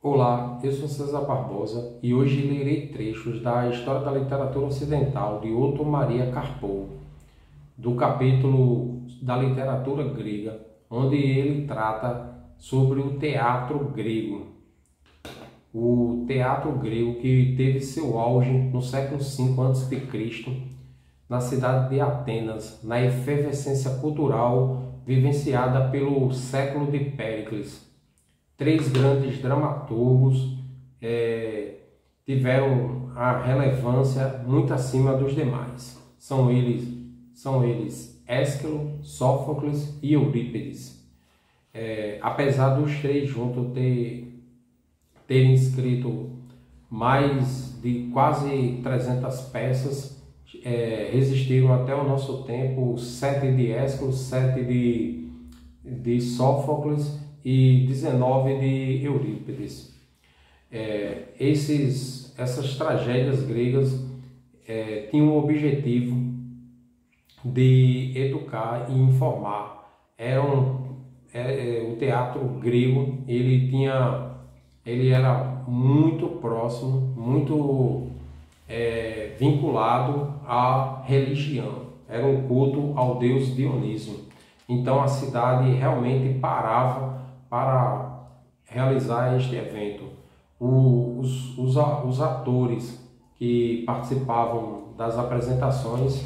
Olá, eu sou César Barbosa e hoje lerei trechos da História da Literatura Ocidental de Otto Maria Carpo, do capítulo da literatura grega, onde ele trata sobre o teatro grego. O teatro grego que teve seu auge no século V a.C., na cidade de Atenas, na efervescência cultural vivenciada pelo século de Péricles. Três grandes dramaturgos tiveram a relevância muito acima dos demais. São eles Ésquilo, Sófocles e Eurípides. Apesar dos três juntos terem escrito mais de quase 300 peças, resistiram até o nosso tempo 7 de Ésquilo, 7 de Sófocles e 19 de Eurípides. Essas tragédias gregas tinham o objetivo de educar e informar. O teatro grego ele era muito próximo, muito vinculado à religião. Era um culto ao deus Dionísio. Então a cidade realmente parava para realizar este evento. Os atores que participavam das apresentações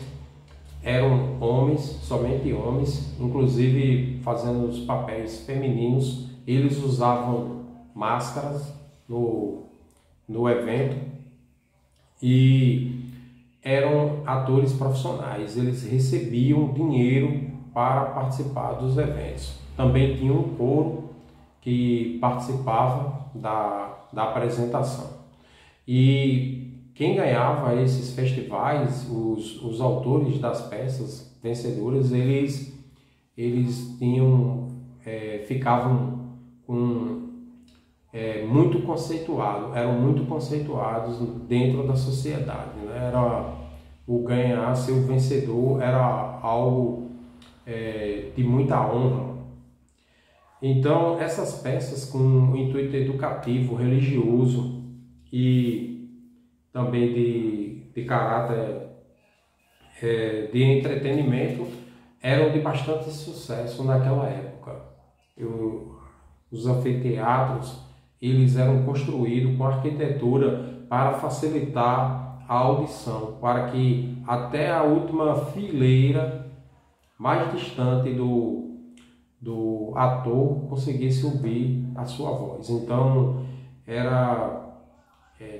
eram homens, somente homens, inclusive fazendo os papéis femininos. Eles usavam máscaras no evento e eram atores profissionais. Eles recebiam dinheiro para participar dos eventos. Também tinha um coro que participava da apresentação. E quem ganhava esses festivais, os autores das peças vencedoras, eles ficavam muito conceituados, eram muito conceituados dentro da sociedade, né? O ganhar, ser o vencedor, era algo de muita honra. Então, essas peças com um intuito educativo, religioso e também de caráter de entretenimento eram de bastante sucesso naquela época. Os anfiteatros eles eram construídos com arquitetura para facilitar a audição, para que até a última fileira mais distante do ator conseguisse ouvir a sua voz. Então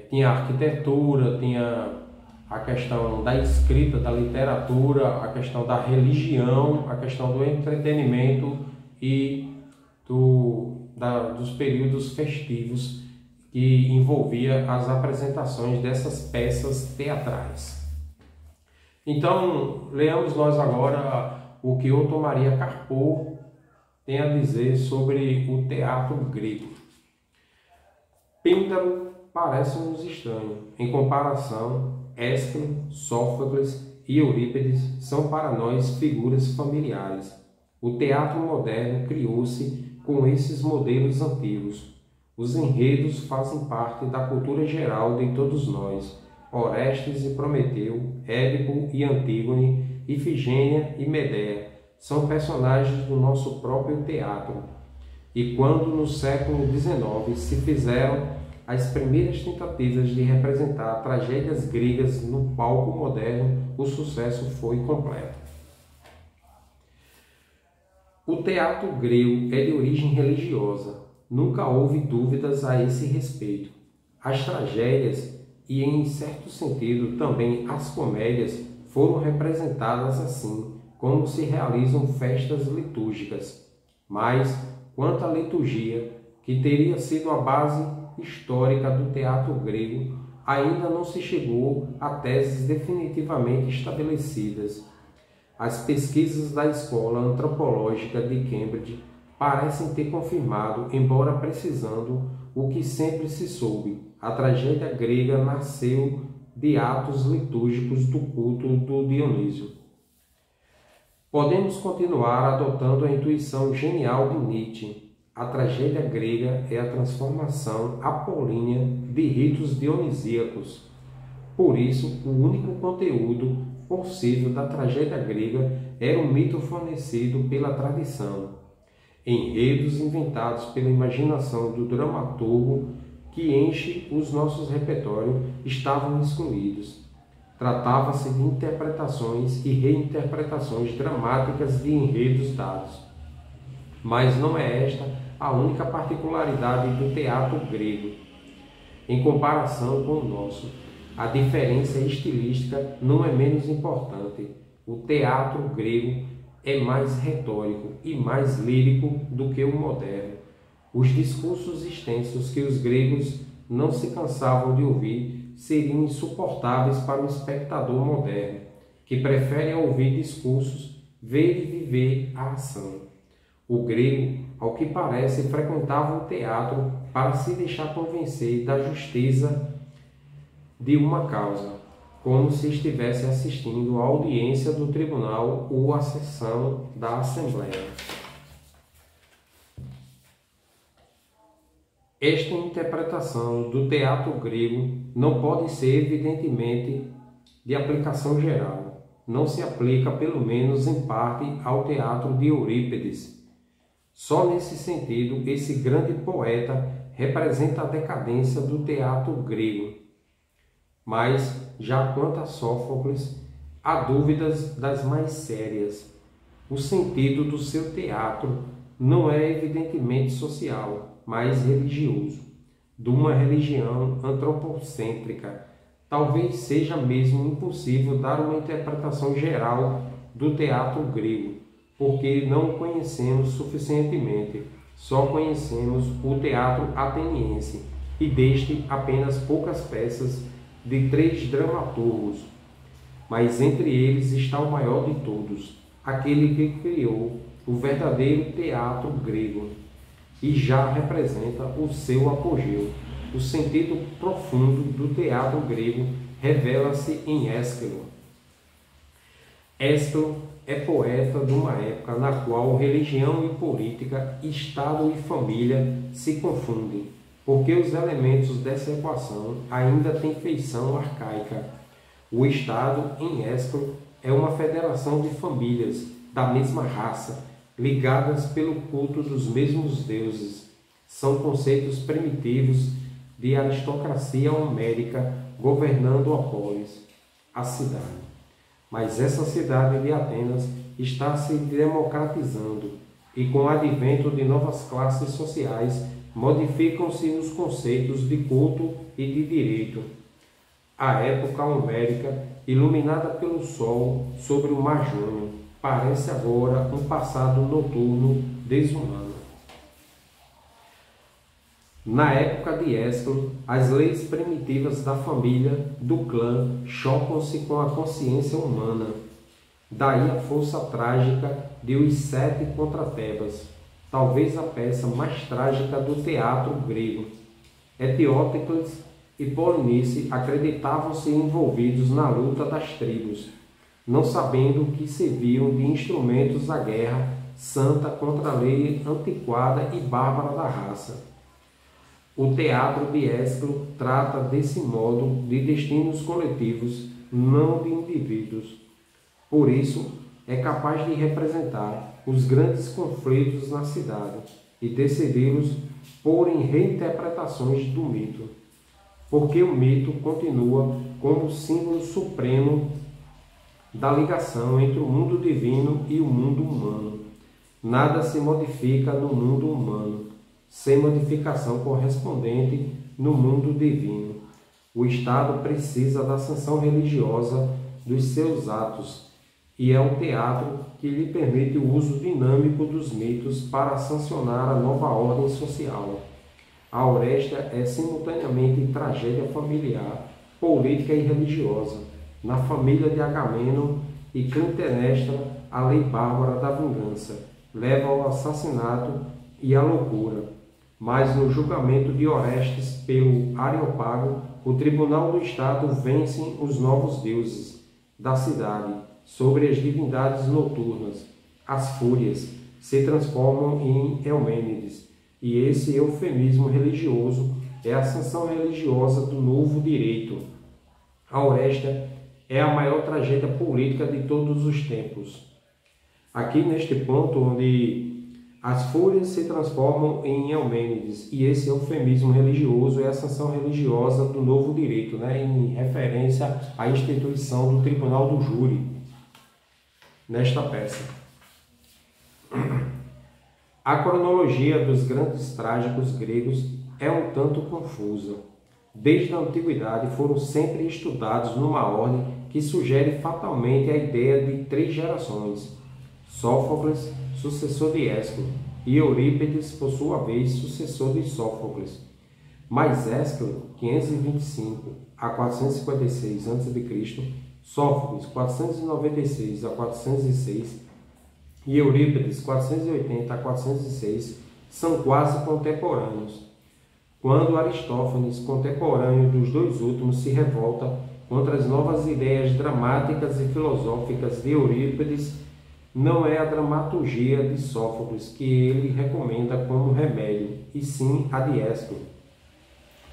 tinha a arquitetura, tinha a questão da escrita, da literatura, a questão da religião, a questão do entretenimento e dos períodos festivos que envolvia as apresentações dessas peças teatrais. Então, leamos nós agora o que Otto Maria Carpo tem a dizer sobre o teatro grego. Píndaro parece-nos estranho. Em comparação, Ésquilo, Sófocles e Eurípides são para nós figuras familiares. O teatro moderno criou-se com esses modelos antigos. Os enredos fazem parte da cultura geral de todos nós. Orestes e Prometeu, Édipo e Antígone, Ifigênia e Medea são personagens do nosso próprio teatro. E quando no século XIX se fizeram as primeiras tentativas de representar tragédias gregas no palco moderno, o sucesso foi completo. O teatro grego é de origem religiosa. Nunca houve dúvidas a esse respeito. As tragédias e, em certo sentido, também as comédias foram representadas assim, como se realizam festas litúrgicas. Mas, quanto à liturgia, que teria sido a base histórica do teatro grego, ainda não se chegou a teses definitivamente estabelecidas. As pesquisas da Escola Antropológica de Cambridge parecem ter confirmado, embora precisando, o que sempre se soube: a tragédia grega nasceu de atos litúrgicos do culto do Dionísio. Podemos continuar adotando a intuição genial de Nietzsche. A tragédia grega é a transformação apolínea de ritos dionisíacos. Por isso, o único conteúdo possível da tragédia grega era o mito fornecido pela tradição. Enredos inventados pela imaginação do dramaturgo que enche os nossos repertórios estavam excluídos. Tratava-se de interpretações e reinterpretações dramáticas de enredos dados. Mas não é esta a única particularidade do teatro grego. Em comparação com o nosso, a diferença estilística não é menos importante. O teatro grego é mais retórico e mais lírico do que o moderno. Os discursos extensos que os gregos não se cansavam de ouvir seriam insuportáveis para o espectador moderno, que prefere ouvir discursos, ver e viver a ação. O grego, ao que parece, frequentava o teatro para se deixar convencer da justeza de uma causa, como se estivesse assistindo à audiência do tribunal ou à sessão da assembleia. Esta interpretação do teatro grego não pode ser evidentemente de aplicação geral. Não se aplica, pelo menos em parte, ao teatro de Eurípides. Só nesse sentido, esse grande poeta representa a decadência do teatro grego. Mas, já quanto a Sófocles, há dúvidas das mais sérias. O sentido do seu teatro não é evidentemente social, mas religioso, de uma religião antropocêntrica. Talvez seja mesmo impossível dar uma interpretação geral do teatro grego, porque não o conhecemos suficientemente. Só conhecemos o teatro ateniense, e deste apenas poucas peças de 3 dramaturgos. Mas entre eles está o maior de todos, aquele que criou o verdadeiro teatro grego, e já representa o seu apogeu. O sentido profundo do teatro grego revela-se em Ésquilo. Ésquilo é poeta de uma época na qual religião e política, Estado e família se confundem, porque os elementos dessa equação ainda têm feição arcaica. O Estado, em Ésquilo, é uma federação de famílias da mesma raça, ligadas pelo culto dos mesmos deuses. São conceitos primitivos de aristocracia homérica governando a polis, a cidade. Mas essa cidade de Atenas está se democratizando e, com o advento de novas classes sociais, modificam-se os conceitos de culto e de direito. A época homérica, iluminada pelo sol sobre o mar Jônio, parece agora um passado noturno desumano. Na época de Ésquilo, as leis primitivas da família, do clã, chocam-se com a consciência humana. Daí a força trágica de Os 7 contra Tebas, talvez a peça mais trágica do teatro grego. Eteócles e Polinice acreditavam-se envolvidos na luta das tribos, não sabendo que serviam de instrumentos da guerra santa contra a lei antiquada e bárbara da raça. O teatro de Ésquilo trata desse modo de destinos coletivos, não de indivíduos. Por isso, é capaz de representar os grandes conflitos na cidade e decidi-los por em reinterpretações do mito, porque o mito continua como símbolo supremo da ligação entre o mundo divino e o mundo humano. Nada se modifica no mundo humano, sem modificação correspondente no mundo divino. O Estado precisa da sanção religiosa dos seus atos, e é o teatro que lhe permite o uso dinâmico dos mitos para sancionar a nova ordem social. A Oréstia é simultaneamente tragédia familiar, política e religiosa. Na família de Agamemnon e Clitemnestra, a lei bárbara da vingança leva ao assassinato e à loucura. Mas no julgamento de Orestes pelo Areópago, o tribunal do Estado vence os novos deuses da cidade sobre as divindades noturnas. As fúrias se transformam em Eumênides e esse eufemismo religioso é a sanção religiosa do novo direito. A Oréstia é a maior tragédia política de todos os tempos. Aqui neste ponto onde as fúrias se transformam em Eumênides, e esse eufemismo religioso é a sanção religiosa do novo direito, em referência à instituição do Tribunal do Júri, nesta peça. A cronologia dos grandes trágicos gregos é um tanto confusa. Desde a antiguidade foram sempre estudados numa ordem que sugere fatalmente a ideia de 3 gerações. Sófocles, sucessor de Ésquilo, e Eurípides, por sua vez, sucessor de Sófocles. Mas Ésquilo, 525 a 456 a.C., Sófocles, 496 a 406, e Eurípides, 480 a 406, são quase contemporâneos. Quando Aristófanes, contemporâneo dos dois últimos, se revolta contra as novas ideias dramáticas e filosóficas de Eurípides, não é a dramaturgia de Sófocles que ele recomenda como remédio, e sim a de Ésquilo.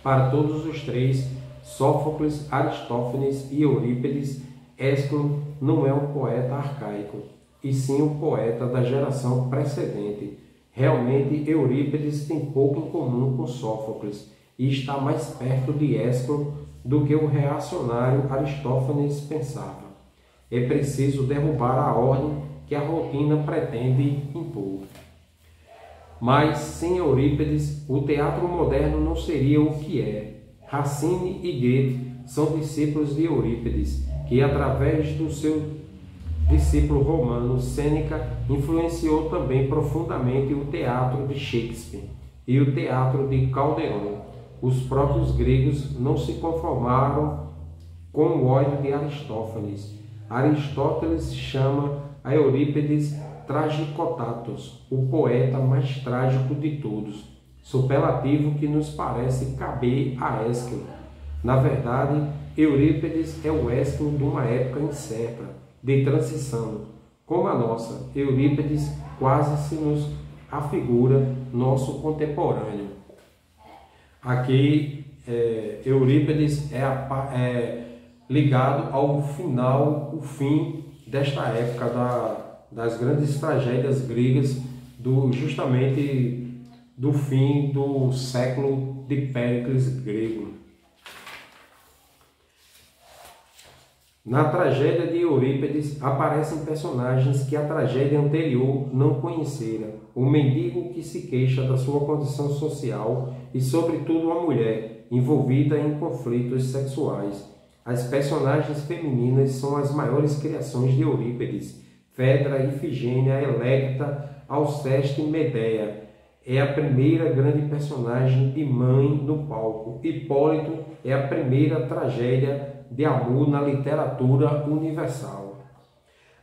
Para todos os três, Sófocles, Aristófanes e Eurípides, Ésquilo não é um poeta arcaico, e sim um poeta da geração precedente. Realmente, Eurípides tem pouco em comum com Sófocles e está mais perto de Ésquilo do que o reacionário Aristófanes pensava. É preciso derrubar a ordem que a rotina pretende impor. Mas, sem Eurípides, o teatro moderno não seria o que é. Racine e Goethe são discípulos de Eurípides, que, através do seu discípulo romano Sêneca, influenciou também profundamente o teatro de Shakespeare e o teatro de Calderon. Os próprios gregos não se conformaram com o ódio de Aristófanes. Aristóteles chama a Eurípides tragicotatos, o poeta mais trágico de todos, superlativo que nos parece caber a Ésquilo. Na verdade, Eurípides é o Ésquilo de uma época incerta, de transição. Como a nossa, Eurípides quase se nos afigura nosso contemporâneo. Aqui, Eurípides é ligado ao final, o fim desta época das grandes tragédias gregas, justamente do fim do século de Péricles grego. Na tragédia de Eurípides aparecem personagens que a tragédia anterior não conhecera. O mendigo que se queixa da sua condição social e, sobretudo, a mulher envolvida em conflitos sexuais. As personagens femininas são as maiores criações de Eurípides. Fedra, Ifigênia, Electra, Alceste e Medeia. É a primeira grande personagem de mãe no palco. Hipólito é a primeira tragédia de amor na literatura universal.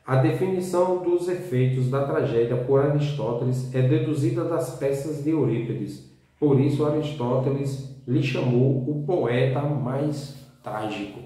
A definição dos efeitos da tragédia por Aristóteles é deduzida das peças de Eurípides. Por isso, Aristóteles lhe chamou o poeta mais trágico.